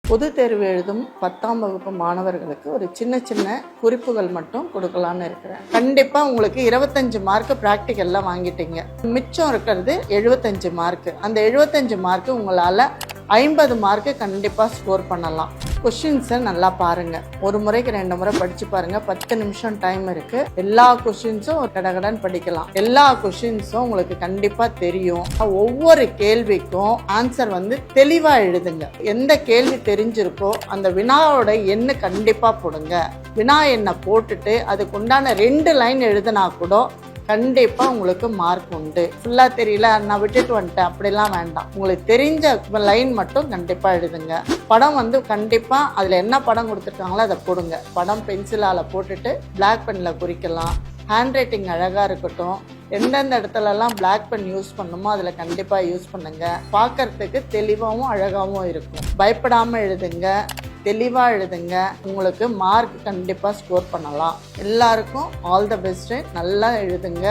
பொது தேர்வு எழுதும் 10ஆம் வகுப்பு மாணவர்களுக்கு ஒரு சின்ன சின்ன குறிப்புகள் மட்டும் கொடுக்கலான்னு இருக்கிறேன். கண்டிப்பாக உங்களுக்கு 25 மார்க் ப்ராக்டிக்கல்லாம் வாங்கிட்டீங்க. மிச்சம் இருக்கிறது 75 மார்க். அந்த 75 மார்க் உங்களால் 50 மார்க்கு கண்டிப்பாக ஸ்கோர் பண்ணலாம். கொஷின்ஸை நல்லா பாருங்கள். ஒரு முறைக்கு 2 முறை படித்து பாருங்கள். 10 நிமிஷம் டைம் இருக்குது. எல்லா கொஷின்ஸும் ஒரு கடகடன் படிக்கலாம். எல்லா கொஷின்ஸும் உங்களுக்கு கண்டிப்பாக தெரியும். ஒவ்வொரு கேள்விக்கும் ஆன்சர் தெளிவாக எழுதுங்க. எந்த கேள்வி தெரிஞ்சிருக்கோ அந்த வினாவோட எண்ணை கண்டிப்பாக போடுங்க. வினா எண்ணை போட்டுட்டு அதுக்கு உண்டான 2 லைன் எழுதுனா கூட கண்டிப்பாக உங்களுக்கு மார்க் உண்டு. ஃபுல்லாக தெரியல நான் விட்டுட்டு வந்துட்டேன் அப்படிலாம் வேண்டாம். உங்களுக்கு தெரிஞ்ச லைன் மட்டும் கண்டிப்பாக எழுதுங்க. படம் கண்டிப்பாக அதில் என்ன படம் கொடுத்துருக்காங்களோ அதை போடுங்க. படம் பென்சிலால் போட்டுட்டு பிளாக் பென்னில் குறிக்கலாம். ஹேண்ட் ரைட்டிங் அழகாக இருக்கட்டும். எந்தெந்த இடத்துலலாம் பிளாக் பென் யூஸ் பண்ணுமோ அதில் கண்டிப்பாக யூஸ் பண்ணுங்க. பார்க்கறதுக்கு தெளிவாகவும் அழகாகவும் இருக்கும். பயப்படாமல் எழுதுங்க. தெளிவாக எழுதுங்க. உங்களுக்கு மார்க் கண்டிப்பாக ஸ்கோர் பண்ணலாம். எல்லாருக்கும் ஆல் த பெஸ்ட்டு. நல்லா எழுதுங்க.